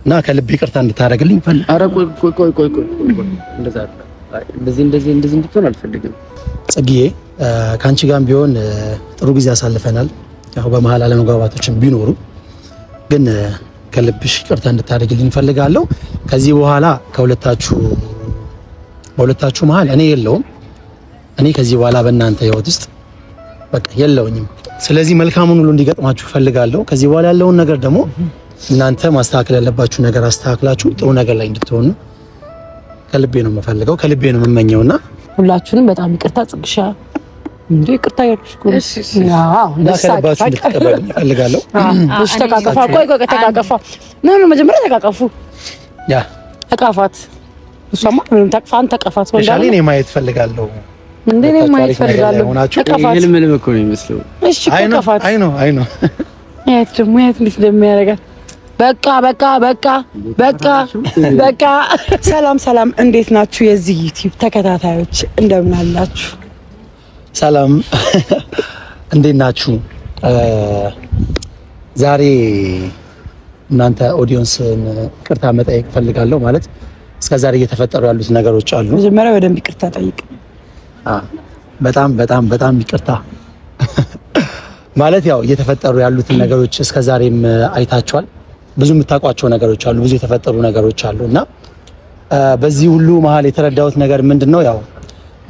እና ከልብ ይቅርታ እንድታደርግልኝ ፈልግ። ኧረ ቆይ እንደዚህ እንድትሆን አልፈልግም ጽጌዬ። ካንቺ ጋርም ቢሆን ጥሩ ጊዜ አሳልፈናል። ያው በመሀል አለመግባባቶችን ቢኖሩ ግን ከልብሽ ይቅርታ እንድታደርግልኝ ፈልጋለሁ። ከዚህ በኋላ በሁለታችሁ መሀል እኔ የለውም። እኔ ከዚህ በኋላ በእናንተ ህይወት ውስጥ በቃ የለውኝም። ስለዚህ መልካሙን ሁሉ እንዲገጥማችሁ ፈልጋለሁ። ከዚህ በኋላ ያለውን ነገር ደግሞ እናንተ ማስተካከል ያለባችሁ ነገር አስተካክላችሁ ጥሩ ነገር ላይ እንድትሆኑ ከልቤ ነው የምፈልገው፣ ከልቤ ነው የምመኘውና ሁላችሁንም በጣም ይቅርታ ጽግሻ እንዴ ይቅርታ ያልኩሽ ያው ለሰባችሁ እንድትቀበሉ ፈልጋለሁ። እሺ ተቃቀፋ። ቆይ ተቃቀፋ። ነው መጀመሪያ ተቃቀፉ። ያ ተቃፋት። እሷማ ምንም ተቃፋን ተቃፋት ወንዳ ሻሊ እኔ ማየት ፈልጋለሁ። እንዴ እኔ ማየት ፈልጋለሁ። ተቃፋት። ምንም እኮ ነው የሚመስለው። እሺ ተቃፋት። አይ ነው ያት ደግሞ ያት እንዴት እንደሚያደርጋት በቃ። ሰላም እንዴት ናችሁ? የዚህ ዩቲዩብ ተከታታዮች እንደምን አላችሁ? ሰላም እንዴት ናችሁ? ዛሬ እናንተ ኦዲየንስን ይቅርታ መጠየቅ ፈልጋለሁ። ማለት እስከዛሬ እየተፈጠሩ ያሉት ነገሮች አሉ። መጀመሪያ በደንብ ይቅርታ ጠይቅ። በጣም ይቅርታ ማለት ያው እየተፈጠሩ ያሉትን ነገሮች እስከዛሬም አይታችኋል። ብዙ የምታውቋቸው ነገሮች አሉ፣ ብዙ የተፈጠሩ ነገሮች አሉ እና በዚህ ሁሉ መሀል የተረዳሁት ነገር ምንድነው ያው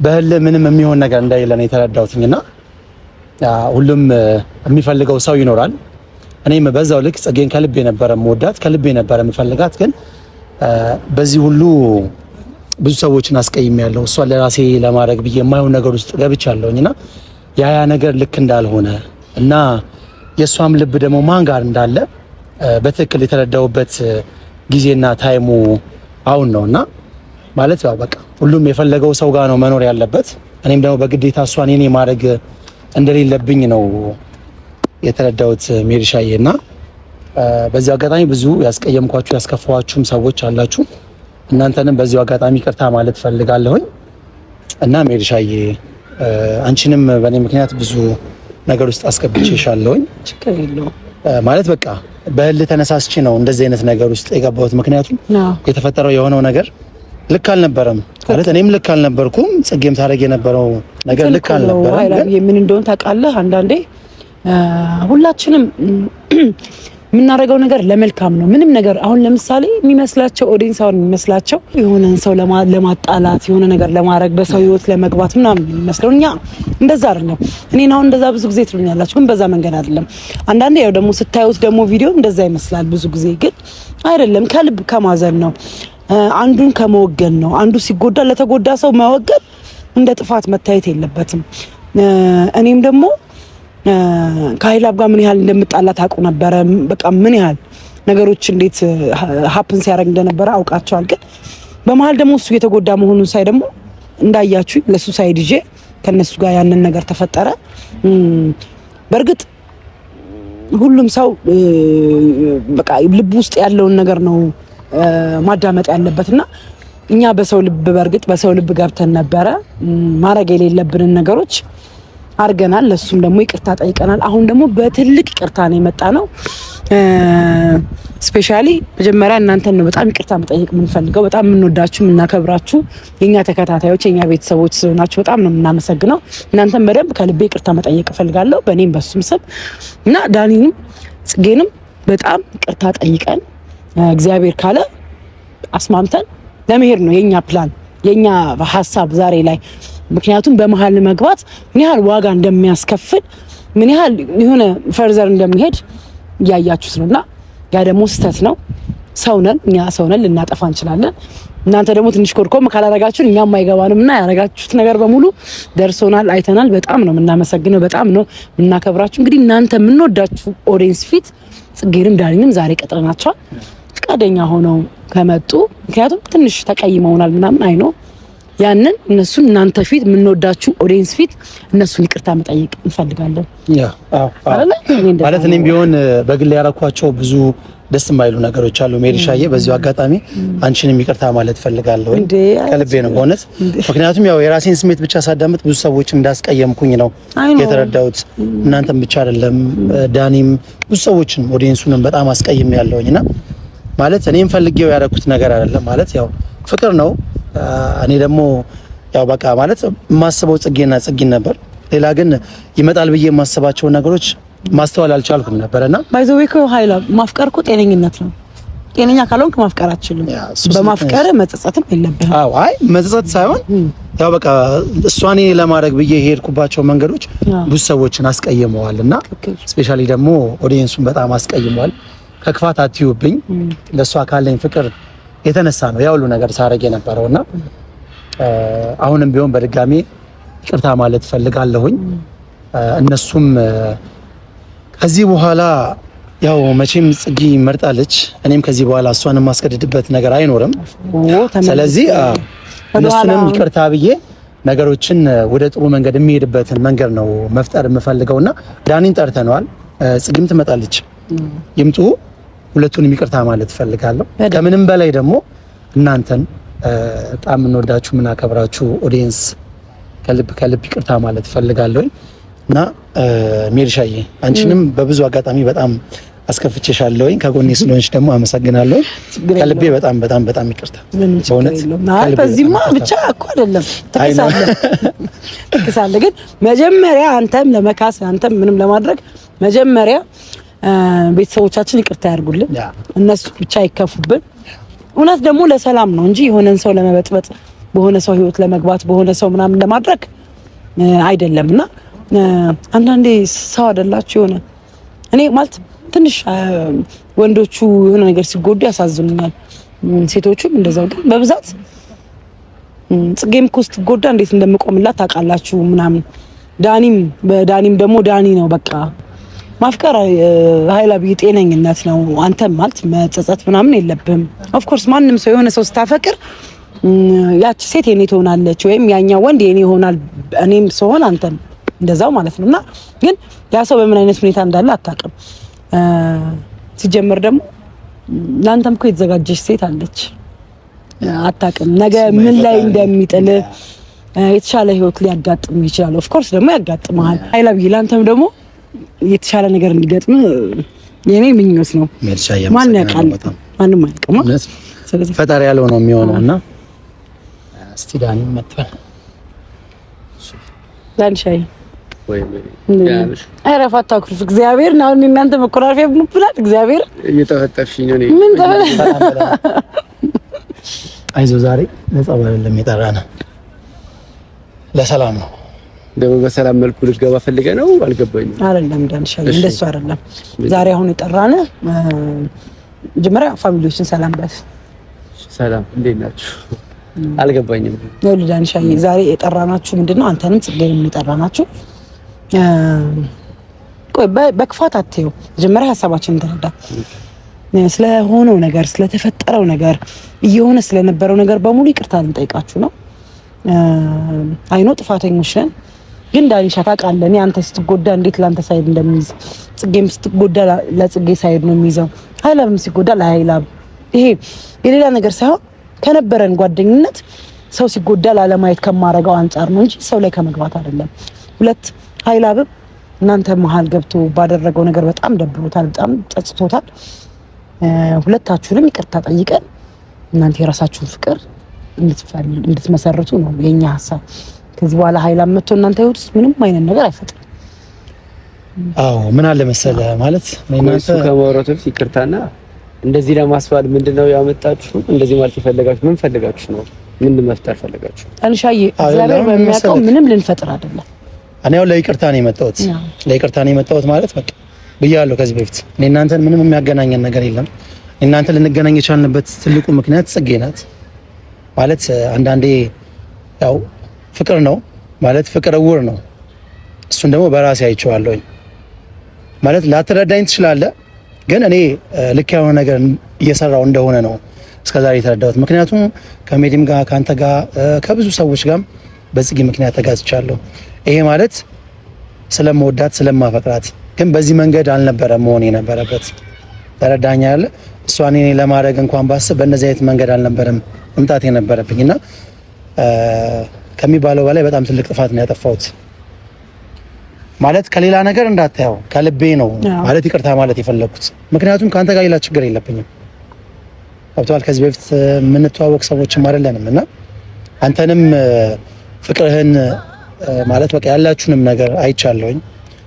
በህልም ምንም የሚሆን ነገር እንደሌለ ነው የተረዳሁትኝና ሁሉም የሚፈልገው ሰው ይኖራል። እኔም በዛው ልክ ጽጌን ከልቤ ነበረ የምወዳት፣ ከልቤ ነበረ የምፈልጋት። ግን በዚህ ሁሉ ብዙ ሰዎችን አስቀይሜያለሁ። እሷን ለራሴ ለማድረግ ብዬ የማይሆን ነገር ውስጥ ገብቻለሁኝና ያ ነገር ልክ እንዳልሆነ እና የእሷም ልብ ደግሞ ማን ጋር እንዳለ በትክክል የተረዳሁበት ጊዜና ታይሙ አሁን ነውና ማለት ያው በቃ ሁሉም የፈለገው ሰው ጋር ነው መኖር ያለበት። እኔም ደግሞ በግዴታ እሷን የኔ ማድረግ እንደሌለብኝ ነው የተረዳሁት ሜሪሻዬና በዚህ አጋጣሚ ብዙ ያስቀየምኳችሁ ያስከፋዋችሁም ሰዎች አላችሁ። እናንተንም በዚህ አጋጣሚ ይቅርታ ማለት ፈልጋለሁኝ እና ሜሪሻዬ አንቺንም በእኔ ምክንያት ብዙ ነገር ውስጥ አስገብቼሻለሁኝ። ችግር የለውም ማለት በቃ በህልህ ተነሳስቼ ነው እንደዚህ አይነት ነገር ውስጥ የገባሁት። ምክንያቱም የተፈጠረው የሆነው ነገር ልክ አልነበረም ማለት እኔም ልክ አልነበርኩም። ጽጌም ታደርግ የነበረው ነገር ልክ አልነበረም። ምን እንደሆነ ታውቃለህ? አንዳንዴ ሁላችንም የምናደርገው ነገር ለመልካም ነው። ምንም ነገር አሁን ለምሳሌ የሚመስላቸው ኦዲየንስ አሁን የሚመስላቸው የሆነን ሰው ለማጣላት የሆነ ነገር ለማድረግ በሰው ህይወት ለመግባት ምናምን የሚመስለው እኛ እንደዛ አይደለም። እኔን አሁን እንደዛ ብዙ ጊዜ ትሉኛላችሁ፣ ግን በዛ መንገድ አይደለም። አንዳንዴ ያው ደግሞ ስታዩት ደግሞ ቪዲዮ እንደዛ ይመስላል ብዙ ጊዜ፣ ግን አይደለም። ከልብ ከማዘን ነው፣ አንዱን ከመወገን ነው። አንዱ ሲጎዳ ለተጎዳ ሰው መወገን እንደ ጥፋት መታየት የለበትም። እኔም ደግሞ ከሀይላብ ጋር ምን ያህል እንደምጣላ ታውቁ ነበረ። በቃ ምን ያህል ነገሮች እንዴት ሀፕን ሲያደርግ እንደነበረ አውቃቸዋል። ግን በመሀል ደግሞ እሱ የተጎዳ መሆኑን ሳይ ደግሞ እንዳያችሁ ለሱ ሳይድ ይዤ ከነሱ ጋር ያንን ነገር ተፈጠረ። በእርግጥ ሁሉም ሰው በቃ ልብ ውስጥ ያለውን ነገር ነው ማዳመጥ ያለበትና እኛ በሰው ልብ በእርግጥ በሰው ልብ ገብተን ነበረ። ማድረግ የሌለብንን ነገሮች አርገናል። ለሱም ደግሞ ይቅርታ ጠይቀናል። አሁን ደግሞ በትልቅ ይቅርታ ነው የመጣ ነው። ስፔሻሊ መጀመሪያ እናንተን ነው በጣም ይቅርታ መጠየቅ የምንፈልገው። በጣም የምንወዳችሁ የምናከብራችሁ የኛ ተከታታዮች የኛ ቤተሰቦች ስለሆናችሁ በጣም ነው የምናመሰግነው። እናንተን በደንብ ከልቤ ይቅርታ መጠየቅ እፈልጋለሁ በእኔም በሱም ስም እና ዳኒንም ጽጌንም በጣም ይቅርታ ጠይቀን እግዚአብሔር ካለ አስማምተን ለመሄድ ነው የኛ ፕላን የኛ ሀሳብ ዛሬ ላይ። ምክንያቱም በመሀል መግባት ምን ያህል ዋጋ እንደሚያስከፍል ምን ያህል የሆነ ፈርዘር እንደሚሄድ ያያችሁት ነውና ያ ደግሞ ስህተት ነው። ሰውነን እኛ ሰውነን ልናጠፋ እንችላለን። እናንተ ደግሞ ትንሽ ኮርኮም ካላረጋችሁን እኛም አይገባንምና ያረጋችሁት ነገር በሙሉ ደርሶናል፣ አይተናል። በጣም ነው የምናመሰግነው፣ በጣም ነው የምናከብራችሁ። እንግዲህ እናንተ የምንወዳችሁ ኦዲየንስ ፊት ጽጌንም ዳኒንም ዛሬ ቀጥረናቸዋል። ፈቃደኛ ሆነው ከመጡ ምክንያቱም ትንሽ ተቀይመውናል ምናምን አይኖ ያንን እነሱን እናንተ ፊት የምንወዳችሁ ኦዲየንስ ፊት እነሱን ይቅርታ መጠየቅ እንፈልጋለን። ማለት እኔም ቢሆን በግል ያረኳቸው ብዙ ደስ የማይሉ ነገሮች አሉ ሜሪሻዬ። በዚሁ አጋጣሚ አንቺንም ይቅርታ ማለት ፈልጋለሁ ከልቤ ነው በእውነት። ምክንያቱም ያው የራሴን ስሜት ብቻ ሳዳምጥ ብዙ ሰዎች እንዳስቀየምኩኝ ነው የተረዳሁት። እናንተም ብቻ አይደለም ዳኒም ብዙ ሰዎችን ኦዲየንሱንም በጣም አስቀይሜ ያለሁኝና ማለት እኔም ፈልጌው ያደረኩት ነገር አይደለም። ማለት ያው ፍቅር ነው። እኔ ደግሞ ያው በቃ ማለት የማስበው ጽጌን ነበር። ሌላ ግን ይመጣል ብዬ የማስባቸው ነገሮች ማስተዋል አልቻልኩም ነበርና ባይዘው እኮ ኃይላ ማፍቀር እኮ ጤነኝነት ነው። ጤነኛ ካልሆንክ ማፍቀር አትችልም። በማፍቀር መጸጸትም የለብህም። አዎ አይ መጸጸት ሳይሆን ያው በቃ እሷኔ ለማድረግ ብዬ የሄድኩባቸው መንገዶች ብዙ ሰዎችን አስቀይመዋልና ስፔሻሊ ደግሞ ኦዲየንሱን በጣም አስቀይመዋል። ከክፋት አትዩብኝ፣ ለሷ ካለኝ ፍቅር የተነሳ ነው ያ ሁሉ ነገር ሳረግ የነበረውና አሁንም ቢሆን በድጋሚ ይቅርታ ማለት ፈልጋለሁኝ። እነሱም ከዚህ በኋላ ያው መቼም ጽጌ መርጣለች። እኔም ከዚህ በኋላ እሷን ማስገድድበት ነገር አይኖርም። ስለዚህ እነሱንም ይቅርታ ብዬ ነገሮችን ወደ ጥሩ መንገድ የሚሄድበትን መንገድ ነው መፍጠር የምፈልገውና ዳኒን ጠርተነዋል። ጽጌም ትመጣለች። ይምጡ። ሁለቱንም ይቅርታ ማለት ፈልጋለሁ። ከምንም በላይ ደግሞ እናንተን በጣም እንወዳችሁ ምናከብራችሁ ኦዲየንስ ከልብ ይቅርታ ማለት ፈልጋለሁ እና ሜርሻዬ አንቺንም በብዙ አጋጣሚ በጣም አስከፍቼሻለሁኝ። ከጎኔ ስለሆንሽ ደግሞ አመሰግናለሁ። ከልቤ በጣም ይቅርታ። በእውነት በዚህማ ብቻ እኮ አይደለም ትክሳለህ። ግን መጀመሪያ አንተም ለመካስ አንተም ምንም ለማድረግ መጀመሪያ ቤተሰቦቻችን ይቅርታ ያድርጉልን። እነሱ ብቻ ይከፉብን። እውነት ደግሞ ለሰላም ነው እንጂ የሆነን ሰው ለመበጥበጥ በሆነ ሰው ህይወት ለመግባት በሆነ ሰው ምናምን ለማድረግ አይደለምና አንዳንዴ ሰው አይደላችሁ የሆነ እኔ ማለት ትንሽ ወንዶቹ የሆነ ነገር ሲጎዱ ያሳዝኑኛል፣ ሴቶቹም እንደዛው። ግን በብዛት ጽጌም እኮ ስትጎዳ እንዴት እንደምቆምላት ታውቃላችሁ ምናምን። ዳኒም ደግሞ ዳኒ ነው በቃ ማፍቀር ኃይላ ብዬ ጤነኝነት ነው። አንተም ማለት መጸጸት ምናምን የለብህም። ኦፍ ኮርስ ማንም ሰው የሆነ ሰው ስታፈቅር ያቺ ሴት የኔ ትሆናለች ወይም ያኛው ወንድ የኔ ይሆናል፣ እኔም ስሆን አንተም እንደዛው ማለት ነውና ግን ያ ሰው በምን አይነት ሁኔታ እንዳለ አታውቅም። ሲጀመር ደግሞ ላንተም እኮ የተዘጋጀች ሴት አለች፣ አታውቅም ነገ ምን ላይ እንደሚጥል። የተሻለ ህይወት ሊያጋጥም ይችላል። ኦፍ ኮርስ ደግሞ ያጋጥማል። ኃይላ ብዬ ላንተም ደግሞ የተሻለ ነገር እንዲገጥም የኔ ምኞት ነው። ማን ያውቃል? ማንም አያውቅም። ስለዚህ ፈጣሪ ያለው ነው የሚሆነውና እስቲ ዳኒ መጥቷል። ዳንሻይ ወይ አረፋታ ኩርፍ እግዚአብሔር ነው። እናንተ መኮራረፊያ ብሉብላት እግዚአብሔር እየተፈጠፍሽኝ ነው። ምን አይዞህ ዛሬ ለጸብ አይደለም የጠራን ለሰላም ነው። ደግሞ በሰላም መልኩ ልትገባ ፈልገ ነው አልገባኝም። አይደለም ዳንሻይ እንደሱ አይደለም። ዛሬ አሁን የጠራን መጀመሪያ ፋሚሊዎችን ሰላም በል። ሰላም እንዴት ናችሁ? አልገባኝም። ዳንሻይ ዛሬ የጠራናችሁ ምንድነው? አንተንም ጽጌንም የጠራናችሁ ቆይ በክፋት አትየው። መጀመሪያ ሀሳባችንን ተረዳ። ስለሆነው ነገር ስለተፈጠረው ነገር እየሆነ ስለነበረው ነገር በሙሉ ይቅርታ ልንጠይቃችሁ ነው። አይኖ ጥፋተኞች ነን፣ ግን ዳኒሻ ታውቃለህ፣ እኔ አንተ ስትጎዳ እንዴት ላንተ ሳይድ እንደሚይዝ፣ ጽጌም ስትጎዳ ለጽጌ ሳይድ ነው የሚይዘው፣ ኃይላብም ሲጎዳ ለኃይላብ። ይሄ የሌላ ነገር ሳይሆን ከነበረን ጓደኝነት ሰው ሲጎዳ ላለማየት ከማረገው አንጻር ነው እንጂ ሰው ላይ ከመግባት አይደለም። ሁለት ኃይላብም እናንተ መሀል ገብቶ ባደረገው ነገር በጣም ደብሮታል፣ በጣም ጸጽቶታል። ሁለታችሁንም ይቅርታ ጠይቀን እናንተ የራሳችሁን ፍቅር እንድትመሰርቱ ነው የኛ ሀሳብ። ከዚህ በኋላ ኃይላብ መጥቶ እናንተ ህይወት ውስጥ ምንም አይነት ነገር አይፈጥርም። አዎ ምን አለ መሰለህ ማለት እናንተ ከማውራቱ በፊት ይቅርታና እንደዚህ ለማስባል ምንድነው ያመጣችሁ? እንደዚህ ማለት የፈለጋችሁ ምን ፈልጋችሁ ነው? ምን መፍጠር ፈልጋችሁ? አንሻዬ እግዚአብሔር በሚያውቀው ምንም ልንፈጥር አይደለም። እኔ ያው ለይቅርታ ነው የመጣሁት። ለይቅርታ ነው የመጣሁት ማለት በቃ ብያለሁ ከዚህ በፊት እኔ እናንተን ምንም የሚያገናኘን ነገር የለም። እናንተ ልንገናኝ የቻልንበት ትልቁ ምክንያት ጽጌ ናት። ማለት አንዳንዴ ያው ፍቅር ነው ማለት ፍቅር እውር ነው። እሱን ደግሞ በራሴ አይቼዋለሁኝ። ማለት ላትረዳኝ ትችላለህ፣ ግን እኔ ልክ ያልሆነ ነገር እየሰራው እንደሆነ ነው እስከዛሬ የተረዳሁት። ምክንያቱም ከሜዲም ጋር ካንተ ጋር ከብዙ ሰዎች ጋር በጽጌ ምክንያት ተጋጭቻለሁ። ይሄ ማለት ስለምወዳት ስለማፈቅራት፣ ግን በዚህ መንገድ አልነበረም መሆን የነበረበት። ተረዳኛል። እሷን እኔ ለማድረግ እንኳን ባስብ በእነዚህ አይነት መንገድ አልነበረም መምጣት የነበረብኝና ከሚባለው በላይ በጣም ትልቅ ጥፋት ነው ያጠፋሁት። ማለት ከሌላ ነገር እንዳታየው ከልቤ ነው ማለት ይቅርታ ማለት የፈለኩት። ምክንያቱም ካንተ ጋር ሌላ ችግር የለብኝም። አብቷል። ከዚህ በፊት የምንተዋወቅ ሰዎችም አይደለንም እና አንተንም ፍቅርህን ማለት በቃ ያላችሁንም ነገር አይቻለሁኝ።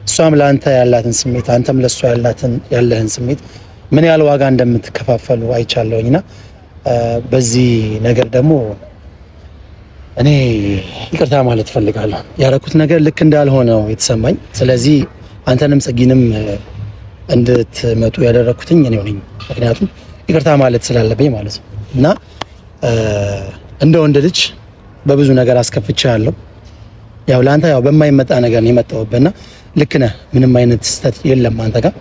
እሷም ለአንተ ያላትን ስሜት አንተም ለእሷ ያለህን ስሜት ምን ያህል ዋጋ እንደምትከፋፈሉ አይቻለሁኝና በዚህ ነገር ደግሞ እኔ ይቅርታ ማለት ፈልጋለሁ። ያደረኩት ነገር ልክ እንዳልሆነው የተሰማኝ። ስለዚህ አንተንም ጽጊንም እንድትመጡ ያደረኩትኝ እኔ ነኝ። ምክንያቱም ይቅርታ ማለት ስላለብኝ ማለት ነው እና እንደ ወንድ ልጅ በብዙ ነገር አስከፍቻለሁ። ያው ለአንተ ያው በማይመጣ ነገር ነው የመጣሁብህና ልክ ነህ። ምንም አይነት ስህተት የለም አንተ ጋር።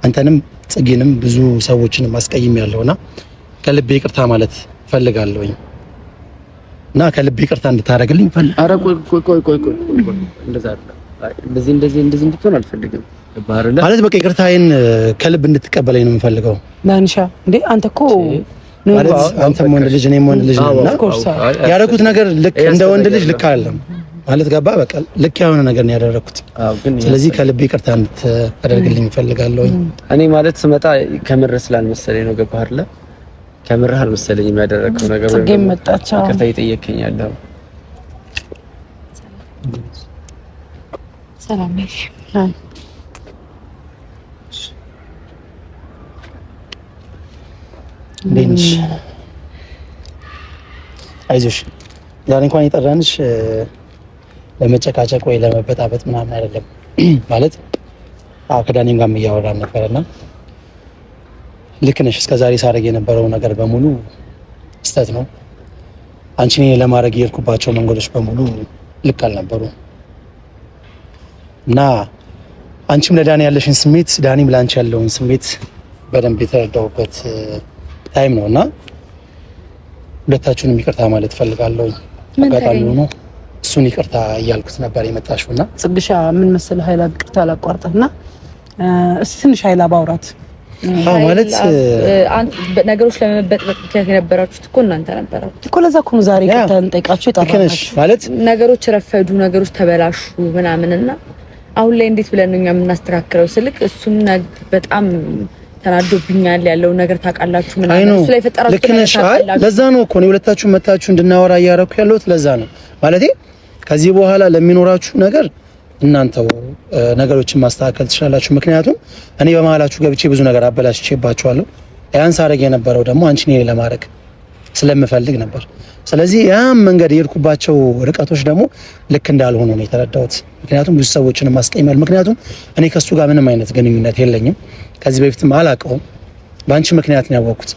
አንተንም ጽጊንም ብዙ ሰዎችንም አስቀይሜያለሁና ከልቤ ይቅርታ ማለት ፈልጋለሁኝ እና ከልቤ ይቅርታ እንድታደርግልኝ ፈልግ። ኧረ ቆይ እንደዚህ እንድትሆን አልፈልግም ማለት በቃ ይቅርታዬን ከልብ እንድትቀበለኝ ነው የምፈልገው። ዳንሻ እንዴ አንተ እኮ ማለት አንተም ወንድ ልጅ እኔም ወንድ ልጅ ነውና ያደረኩት ነገር ልክ እንደ ወንድ ልጅ ልክ አይደለም ማለት ገባ። በቃ ልክ ያልሆነ ነገር ነው ያደረኩት። ስለዚህ ከልቤ ይቅርታ እንድታደርግልኝ እፈልጋለሁ። እኔ ማለት ስመጣ ከምር ስላልመሰለኝ ነው። ገባህ አይደለ? ከምር አልመሰለኝም ያደረከው ነገር። ጽጌም መጣች። ይቅርታ እየጠየከኝ ያለው ሰላም ነሽ? እንዴት አይዞሽ። ዛሬ እንኳን የጠራንሽ ለመጨቃጨቅ ወይ ለመበጣበጥ ምናምን አይደለም። ማለት ከዳኒም ጋርም እያወራን ነበርና ልክ ነሽ። እስከዛሬ ሳደርግ የነበረው ነገር በሙሉ ስህተት ነው። አንቺን ለማድረግ የሄድኩባቸው መንገዶች በሙሉ ልክ አልነበሩ እና አንቺም ለዳኒ ያለሽን ስሜት ዳኒም ለአንቺ ያለውን ስሜት በደንብ የተረዳሁበት ታይም ነውና ሁለታችሁንም ይቅርታ ማለት ፈልጋለሁ። አጋጣሚ ሆኖ እሱን ይቅርታ እያልኩት ነበር የመጣሽውና ጽግሻ ምን መሰለህ ኃይላ ይቅርታ አላቋርጥህና እስቲ ትንሽ ኃይላ ባውራት ማለት ነገሮች ለመበጥበጥ የነበራችሁት እኮ እናንተ ነበራችሁ እኮ። ለዛ እኮ ነው ዛሬ ይቅርታ እንጠይቃችሁ የጠራናችሁ። ማለት ነገሮች ረፈዱ፣ ነገሮች ተበላሹ ምናምንና አሁን ላይ እንዴት ብለን ነው እኛ የምናስተካክለው ስልክ እሱም በጣም ተናዶብኛል ያለው ነገር ታውቃላችሁ ምናምን እሱ ላይ ፈጠራችሁ ታውቃላችሁ። ለዛ ነው እኮ ነው ሁለታችሁ መታችሁ እንድናወራ እያደረኩ ያለሁት። ለዛ ነው ማለቴ ከዚህ በኋላ ለሚኖራችሁ ነገር እናንተው ነገሮችን ማስተካከል ትችላላችሁ። ምክንያቱም እኔ በመሀላችሁ ገብቼ ብዙ ነገር አበላሽቼባችኋለሁ። ያን ሳደርግ የነበረው ደግሞ አንቺን ለማድረግ ስለምፈልግ ነበር። ስለዚህ ያም መንገድ የሄድኩባቸው ርቀቶች ደግሞ ልክ እንዳልሆኑ ነው የተረዳሁት። ምክንያቱም ብዙ ሰዎችን ማስቀየማል። ምክንያቱም እኔ ከሱ ጋር ምንም አይነት ግንኙነት የለኝም። ከዚህ በፊትም አላውቀውም። በአንቺ ምክንያት ነው ያወቅኩት።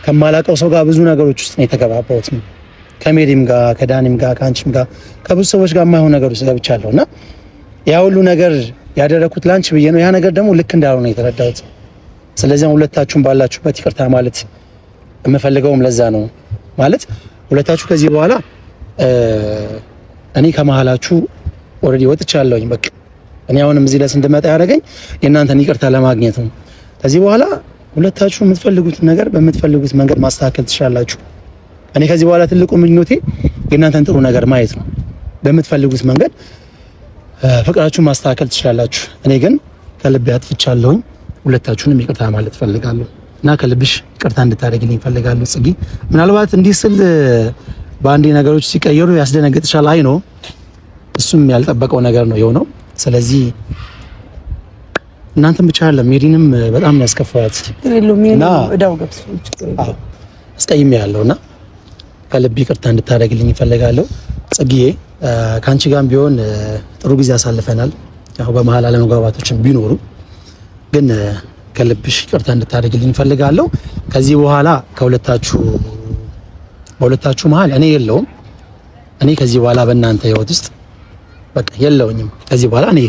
ከማላውቀው ሰው ጋር ብዙ ነገሮች ውስጥ ነው የተገባባሁት። ከሜዲም ጋር፣ ከዳኒም ጋር፣ ከአንቺም ጋር ከብዙ ሰዎች ጋር የማይሆን ነገር ውስጥ ገብቻለሁና ያ ሁሉ ነገር ያደረኩት ላንቺ ብዬ ነው። ያ ነገር ደግሞ ልክ እንዳልሆነ ነው የተረዳሁት። ስለዚህ ሁለታችሁም ባላችሁበት ይቅርታ ማለት የምፈልገውም ለዛ ነው። ማለት ሁለታችሁ ከዚህ በኋላ እኔ ከመሀላችሁ ኦልሬዲ ወጥቻለሁኝ። በቃ እኔ አሁንም እዚህ ድረስ እንድመጣ ያደረገኝ የእናንተን ይቅርታ ለማግኘት ነው። ከዚህ በኋላ ሁለታችሁ የምትፈልጉትን ነገር በምትፈልጉት መንገድ ማስተካከል ትችላላችሁ። እኔ ከዚህ በኋላ ትልቁ ምኞቴ የእናንተን ጥሩ ነገር ማየት ነው። በምትፈልጉት መንገድ ፍቅራችሁን ማስተካከል ትችላላችሁ። እኔ ግን ከልቤ አጥፍቻለሁኝ። ሁለታችሁንም ይቅርታ ማለት ፈልጋለሁ እና ከልብሽ ይቅርታ እንድታደርግልኝ ፈልጋለሁ ጽጌ። ምናልባት እንዲህ ስል በአንዴ ነገሮች ሲቀየሩ ያስደነግጥሻል። አይ ነው እሱም ያልጠበቀው ነገር ነው የሆነው። ስለዚህ እናንተም ብቻ አይደለም ሜዲንም በጣም ያስከፋት እና እዳው ገብስ አስቀይሜያለሁና ከልብ ይቅርታ እንድታደርግልኝ ፈልጋለሁ ጽጌዬ። ካንቺ ጋርም ቢሆን ጥሩ ጊዜ አሳልፈናል። ያው በመሀል አለመግባባቶችን ቢኖሩ ግን ከልብሽ ይቅርታ እንድታደርግልኝ ፈልጋለሁ። ከዚህ በኋላ በሁለታችሁ መሀል እኔ የለውም። እኔ ከዚህ በኋላ በእናንተ ህይወት ውስጥ በቃ የለውኝም። ከዚህ በኋላ እኔ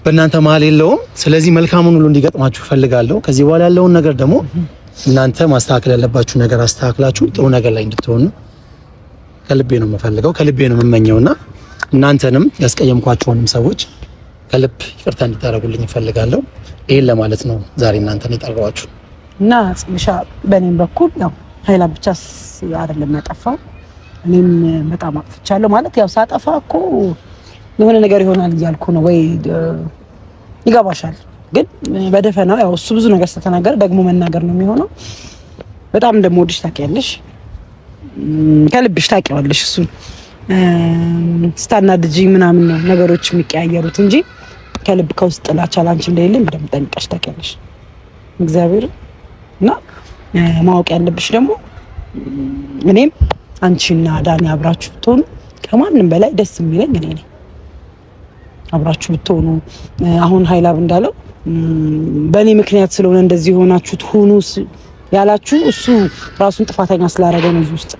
በእናንተ መሀል የለውም። ስለዚህ መልካሙን ሁሉ እንዲገጥማችሁ ፈልጋለሁ። ከዚህ በኋላ ያለውን ነገር ደግሞ እናንተ ማስተካከል ያለባችሁ ነገር አስተካክላችሁ ጥሩ ነገር ላይ እንድትሆኑ ከልቤ ነው የምፈልገው፣ ከልቤ ነው የምመኘውና እናንተንም ያስቀየምኳቸውንም ሰዎች ከልብ ይቅርታ እንድታደርጉልኝ እፈልጋለሁ። ይሄን ለማለት ነው ዛሬ እናንተን የጠራኋችሁ እና ጽግሻ በእኔም በኩል ያው ኃይላ ብቻ አይደለም ያጠፋው፣ እኔም በጣም አጥፍቻለሁ። ማለት ያው ሳጠፋ እኮ የሆነ ነገር ይሆናል እያልኩ ነው ወይ ይገባሻል። ግን በደፈናው ያው እሱ ብዙ ነገር ስለተናገረ ደግሞ መናገር ነው የሚሆነው። በጣም እንደምወድሽ ታውቂያለሽ፣ ከልብሽ ታውቂዋለሽ። እሱን ስታናድጂ ምናምን ነው ነገሮች የሚቀያየሩት እንጂ ከልብ ከውስጥ ጥላቻ ላንቺ እንደሌለኝ በደንብ ጠንቅቀሽ ታውቂያለሽ። እግዚአብሔር እና ማወቅ ያለብሽ ደግሞ እኔም አንቺና ዳኒ አብራችሁ ብትሆኑ ከማንም በላይ ደስ የሚለኝ እኔ ነኝ። አብራችሁ ብትሆኑ አሁን ሀይላብ እንዳለው በእኔ ምክንያት ስለሆነ እንደዚህ የሆናችሁት ሁኑ ያላችሁ እሱ ራሱን ጥፋተኛ ስላደረገ ነው። እዚህ ውስጥ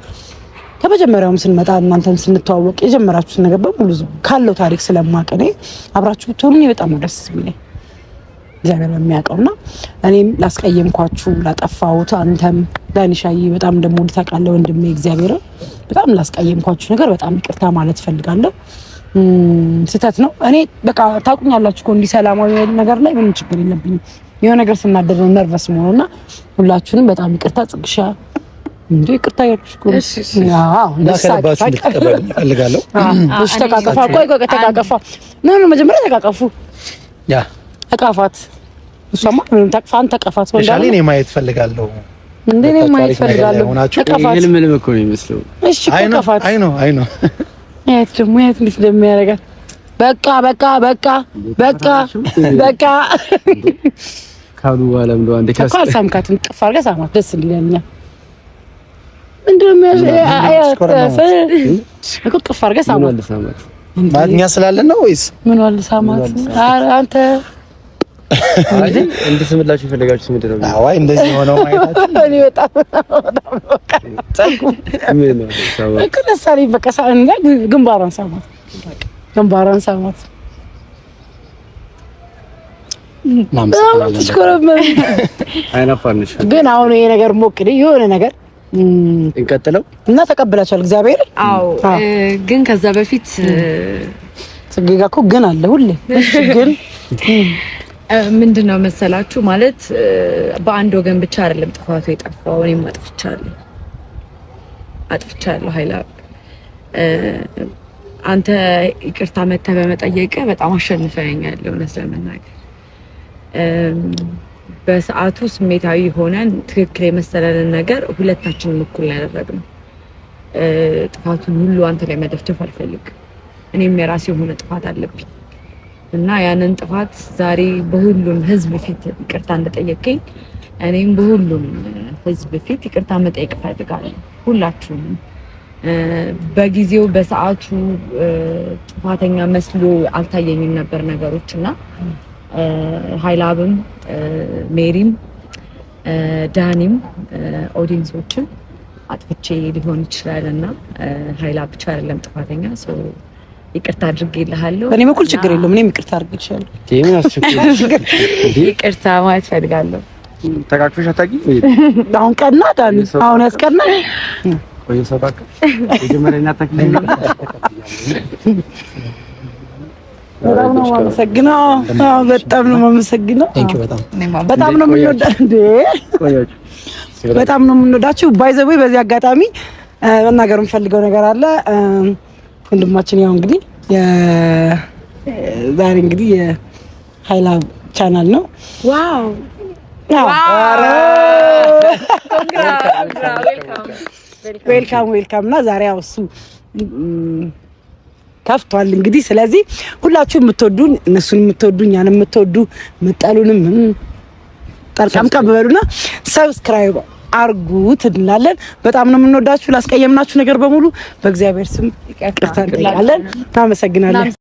ከመጀመሪያውም ስንመጣ እናንተን ስንተዋወቅ የጀመራችሁት ነገር በሙሉ ካለው ታሪክ ስለማውቅ እኔ አብራችሁ ብትሆኑ እኔ በጣም ደስ የሚለኝ እግዚአብሔር በሚያውቀውና እኔም ላስቀየምኳችሁ ላጠፋሁት አንተም ዳኒሻዬ በጣም ደግሞ ታውቃለህ ወንድሜ እግዚአብሔር በጣም ላስቀየምኳችሁ ነገር በጣም ይቅርታ ማለት ፈልጋለሁ። ስህተት ነው። እኔ በቃ ታውቁኛላችሁ እኮ እንዲህ ሰላማዊ ነገር ላይ ምንም ችግር የለብኝም። የሆነ ነገር ስናደድ ነው ነርቨስ መሆንና ሁላችሁንም በጣም ይቅርታ ጽግሻ እንዴ ይቅርታ ያልኩሽ አዎ ለሰላባችሁ ልትቀበሉ ፈልጋለሁ። እሺ ተቃቀፋ ቆይ ተቃቀፋ ነው መጀመሪያ ተቃቀፉ ያ ተቃፋት እሷማ ምንም ተቃፋን ተቃፋት ወንዳ እኔ ማየት ፈልጋለሁ እንዴ እኔ ማየት ፈልጋለሁ ተቃፋት ይሄን ምንም እኮ ነው የሚመስለው። እሺ ተቃፋት አይ ነው ያት ደግሞ ያት እንዴት እንደሚያደርጋት በቃ ካሉ በኋላ እንደው አንዴ ካል ሳምካትን ጥፍ አድርገህ ሳማት ደስ እንዲለኛ እንደውም እኮ ጥፍ አድርገህ ሳማት ማግኛ ስላለን ነው ወይስ ምን ዋል ሳማት? ኧረ አንተ እንድትስምላችሁ የፈለጋችሁት ምንድን ነው? አዎ እንደዚህ ሆነው ማየታችሁ እኔ በጣም ምን ነው ሳማት እኮ ለሳሪ በቃ ሳንጋ ግንባሯን ሳማት አይናፋርንሽ ግን አሁን ይሄ ነገር ሞክሪ የሆነ ነገር እንቀጥለው እና ተቀበላችኋል እግዚአብሔር። አዎ ግን ከዛ በፊት ጽጌጋ እኮ ግን አለ ሁሌ ግን ምንድነው መሰላችሁ ማለት በአንድ ወገን ብቻ አይደለም ጥፋቱ የጠፋው። እኔም አጥፍቻለሁ ሀይላብ አንተ ይቅርታ መተህ በመጠየቅ በጣም አሸንፈኸኛል። እውነት ለመናገር በሰዓቱ ስሜታዊ ሆነን ትክክል የመሰለንን ነገር ሁለታችንም እኩል ያደረግነው። ጥፋቱን ሁሉ አንተ ላይ መደፍደፍ አልፈልግም። እኔም የራሴ የሆነ ጥፋት አለብኝ እና ያንን ጥፋት ዛሬ በሁሉም ሕዝብ ፊት ይቅርታ እንደጠየቀኝ እኔም በሁሉም ሕዝብ ፊት ይቅርታ መጠየቅ እፈልጋለሁ። ሁላችሁም በጊዜው በሰዓቱ ጥፋተኛ መስሎ አልታየኝም ነበር ነገሮች እና ሀይላብም ሜሪም ዳኒም ኦዲየንሶችም አጥፍቼ ሊሆን ይችላልና ሀይላብ ብቻ አይደለም ጥፋተኛ። ሰው ይቅርታ አድርጌልሃለሁ። እኔ በኩል ችግር የለውም። እኔም ይቅርታ አድርጌልሻለሁ። ምን አስቸኩልሽ? ይቅርታ ማለት ፈልጋለሁ። ተቃቅፈሽ አታውቂም? አሁን ቀና ዳኒ አሁን ያስቀና ቆይ ሰባከ የጀመረና ታክሊና በጣም ነው የማመሰግነው። በጣም ነው የምንወዳችሁ በጣም ነው የምንወዳችሁ። ባይ ዘ ወይ በዚህ አጋጣሚ መናገር የምፈልገው ነገር አለ። ወንድማችን ያው እንግዲህ ዛሬ እንግዲህ የሀይላብ ቻናል ነው። ዋው ዌልካም እና ዛሬ ያው እሱ ከፍቷል እንግዲህ። ስለዚህ ሁላችሁ የምትወዱን እነሱን የምትወዱ እኛን የምትወዱ ምጠሉንም ጠርቀምቀም በሉና ሰብስክራይብ አርጉት እንላለን። በጣም ነው የምንወዳችሁ። ላስቀየምናችሁ ነገር በሙሉ በእግዚአብሔር ስም ይቅርታ እንጠይቃለን። እናመሰግናለን።